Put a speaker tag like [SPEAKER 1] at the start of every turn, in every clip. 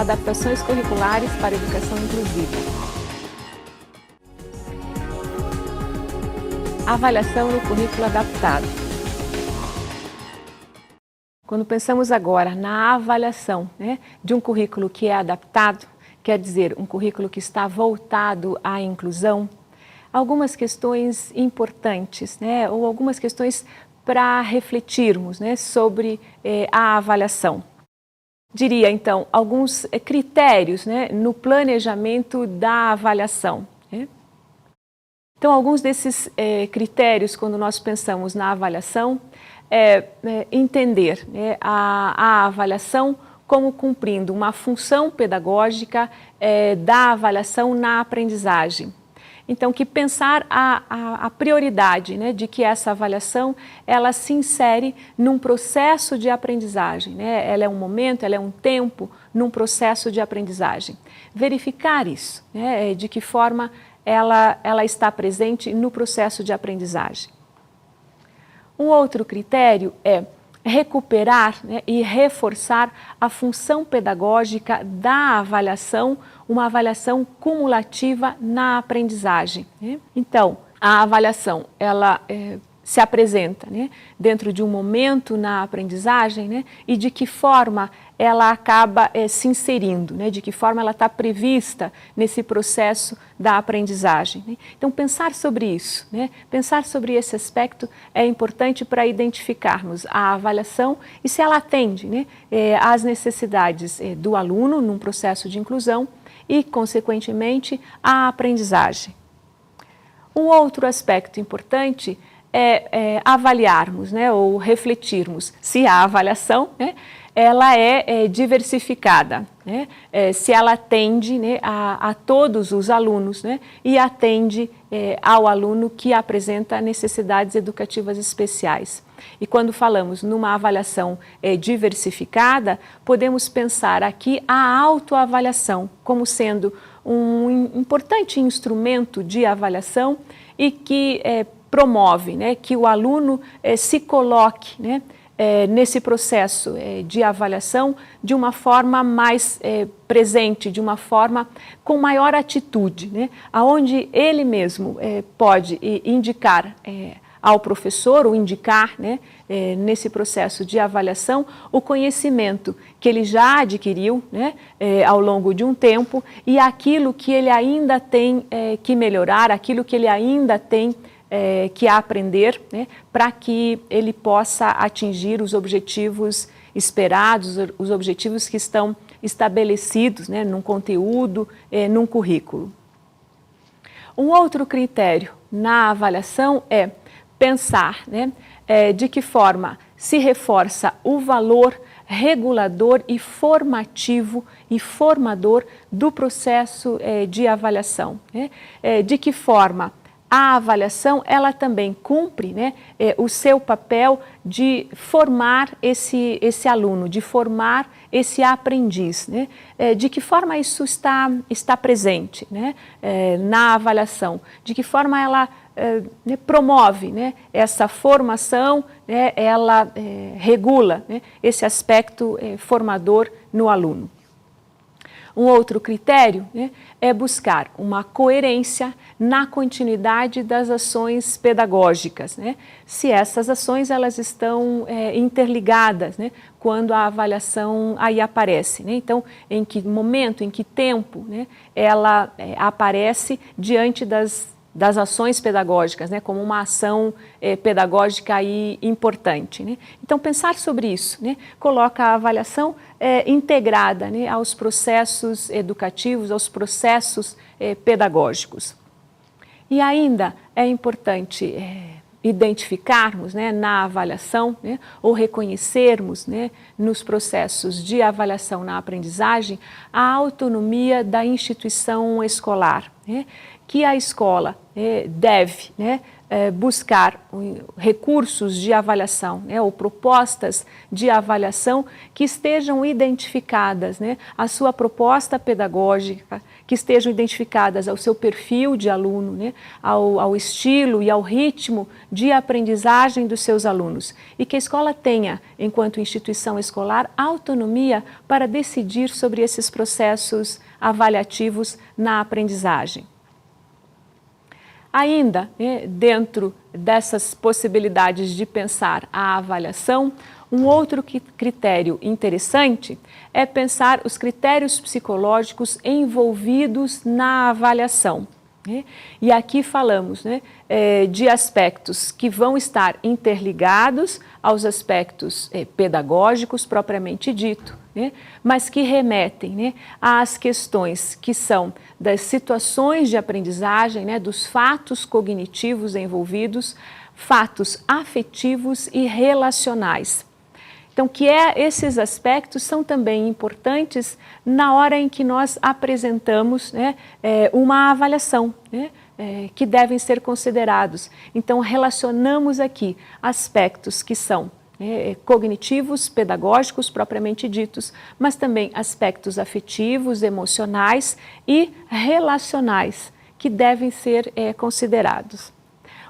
[SPEAKER 1] Adaptações curriculares para a educação inclusiva. Avaliação no currículo adaptado. Quando pensamos agora na avaliação, de um currículo que é adaptado, quer dizer, um currículo que está voltado à inclusão, algumas questões importantes, ou algumas questões para refletirmos, sobre a avaliação. Diria, então, alguns critérios, no planejamento da avaliação. Então, alguns desses critérios, quando nós pensamos na avaliação, entender a avaliação como cumprindo uma função pedagógica da avaliação na aprendizagem. Então, que pensar a prioridade de que essa avaliação ela se insere num processo de aprendizagem. Ela é um momento, ela é um tempo num processo de aprendizagem. Verificar isso, de que forma ela está presente no processo de aprendizagem. Um outro critério é recuperar e reforçar a função pedagógica da avaliação, uma avaliação cumulativa na aprendizagem. Então, a avaliação, ela se apresenta dentro de um momento na aprendizagem e de que forma ela acaba se inserindo, de que forma ela está prevista nesse processo da aprendizagem. Então, pensar sobre isso, pensar sobre esse aspecto é importante para identificarmos a avaliação e se ela atende às necessidades do aluno num processo de inclusão e, consequentemente, à aprendizagem. Um outro aspecto importante é avaliarmos ou refletirmos se a avaliação ela é diversificada, se ela atende a todos os alunos e atende ao aluno que apresenta necessidades educativas especiais. E quando falamos numa avaliação diversificada, podemos pensar aqui a autoavaliação como sendo um importante instrumento de avaliação e que promove que o aluno se coloque nesse processo de avaliação de uma forma mais presente, de uma forma com maior atitude, aonde ele mesmo pode indicar ao professor, ou indicar nesse processo de avaliação o conhecimento que ele já adquiriu ao longo de um tempo e aquilo que ele ainda tem que melhorar, aquilo que ele ainda tem que aprender para que ele possa atingir os objetivos esperados, os objetivos que estão estabelecidos num conteúdo, num currículo. Um outro critério na avaliação é pensar de que forma se reforça o valor regulador e formativo e formador do processo de avaliação. De que forma a avaliação ela também cumpre o seu papel de formar esse aluno, de formar esse aprendiz. De que forma isso está presente na avaliação, de que forma ela promove essa formação, ela regula esse aspecto formador no aluno. Um outro critério é buscar uma coerência na continuidade das ações pedagógicas, se essas ações elas estão interligadas quando a avaliação aí aparece. Então, em que momento, em que tempo ela aparece diante das ações pedagógicas, como uma ação pedagógica aí importante. Então, pensar sobre isso coloca a avaliação integrada aos processos educativos, aos processos pedagógicos. E ainda é importante identificarmos na avaliação ou reconhecermos nos processos de avaliação na aprendizagem a autonomia da instituição escolar, que a escola deve buscar recursos de avaliação, né, ou propostas de avaliação que estejam identificadas, né, à sua proposta pedagógica, que estejam identificadas ao seu perfil de aluno, né, ao estilo e ao ritmo de aprendizagem dos seus alunos, e que a escola tenha, enquanto instituição escolar, autonomia para decidir sobre esses processos avaliativos na aprendizagem. Ainda, né, dentro dessas possibilidades de pensar a avaliação, um outro critério interessante é pensar os critérios psicológicos envolvidos na avaliação, né? E aqui falamos, né, de aspectos que vão estar interligados aos aspectos pedagógicos propriamente dito, né, mas que remetem, né, às questões que são das situações de aprendizagem, né, dos fatos cognitivos envolvidos, fatos afetivos e relacionais. Então, esses aspectos são também importantes na hora em que nós apresentamos, né, uma avaliação, né, que devem ser considerados. Então, relacionamos aqui aspectos que são cognitivos, pedagógicos propriamente ditos, mas também aspectos afetivos, emocionais e relacionais que devem ser considerados.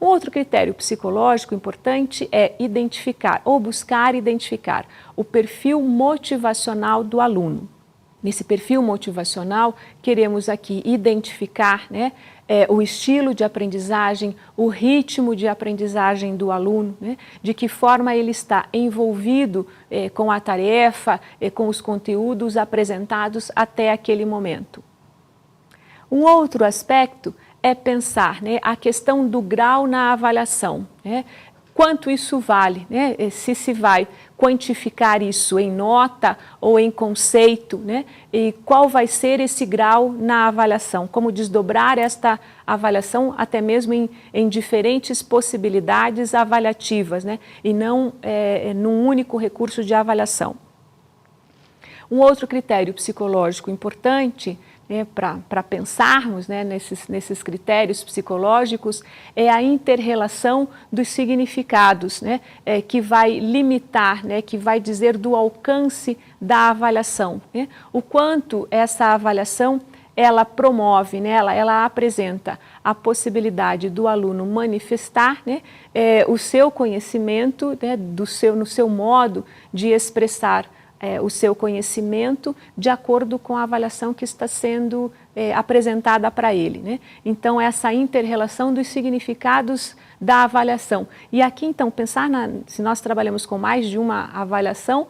[SPEAKER 1] Um outro critério psicológico importante é identificar ou buscar identificar o perfil motivacional do aluno. Nesse perfil motivacional, queremos aqui identificar, né, o estilo de aprendizagem, o ritmo de aprendizagem do aluno, né, de que forma ele está envolvido com a tarefa, com os conteúdos apresentados até aquele momento. Um outro aspecto é pensar, né, a questão do grau na avaliação, né? Quanto isso vale, né? Se vai quantificar isso em nota ou em conceito, né? E qual vai ser esse grau na avaliação, como desdobrar esta avaliação até mesmo em diferentes possibilidades avaliativas, né? E não num único recurso de avaliação. Um outro critério psicológico importante, né, para pensarmos, né, nesses critérios psicológicos, é a inter-relação dos significados, né, que vai limitar, né, que vai dizer do alcance da avaliação, né, o quanto essa avaliação ela promove, né, ela apresenta a possibilidade do aluno manifestar, né, o seu conhecimento, né, no seu modo de expressar o seu conhecimento de acordo com a avaliação que está sendo apresentada para ele, né? Então, essa inter-relação dos significados da avaliação. E aqui, então, pensar se nós trabalhamos com mais de uma avaliação,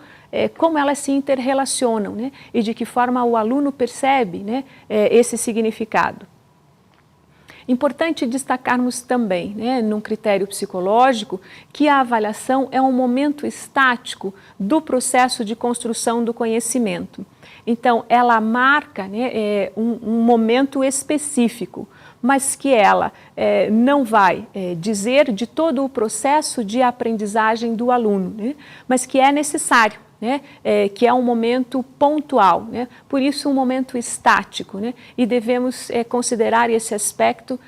[SPEAKER 1] como elas se interrelacionam, né? E de que forma o aluno percebe, né, esse significado. Importante destacarmos também, né, num critério psicológico, que a avaliação é um momento estático do processo de construção do conhecimento. Então, ela marca, né, um momento específico, mas que ela não vai dizer de todo o processo de aprendizagem do aluno, né, mas que é necessário. Né, que é um momento pontual, né, por isso um momento estático, né, e devemos considerar esse aspecto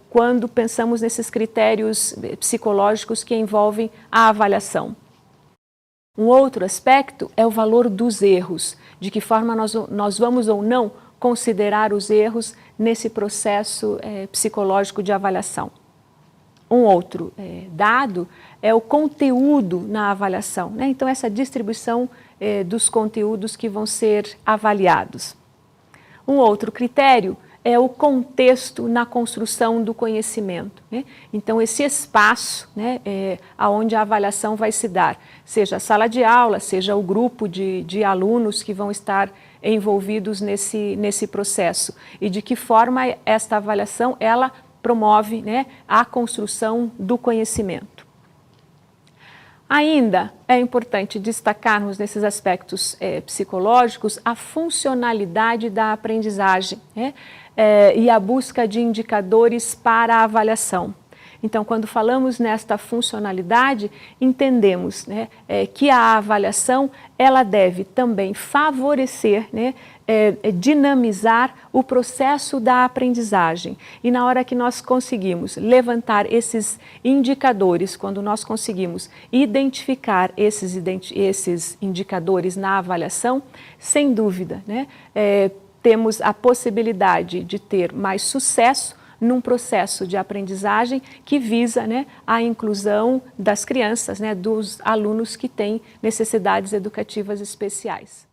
[SPEAKER 1] quando pensamos nesses critérios psicológicos que envolvem a avaliação. Um outro aspecto é o valor dos erros, de que forma nós vamos ou não considerar os erros nesse processo psicológico de avaliação. Um outro dado é o conteúdo na avaliação, né? Então, essa distribuição dos conteúdos que vão ser avaliados. Um outro critério é o contexto na construção do conhecimento, né? Então, esse espaço, né, onde a avaliação vai se dar, seja a sala de aula, seja o grupo de alunos que vão estar envolvidos nesse processo, e de que forma esta avaliação ela promove, né, a construção do conhecimento. Ainda é importante destacarmos nesses aspectos psicológicos a funcionalidade da aprendizagem, né, e a busca de indicadores para a avaliação. Então, quando falamos nesta funcionalidade, entendemos, né, que a avaliação ela deve também favorecer, né, dinamizar o processo da aprendizagem. E na hora que nós conseguimos levantar esses indicadores, quando nós conseguimos identificar esses indicadores na avaliação, sem dúvida, né, temos a possibilidade de ter mais sucesso num processo de aprendizagem que visa, né, a inclusão das crianças, né, dos alunos que têm necessidades educativas especiais.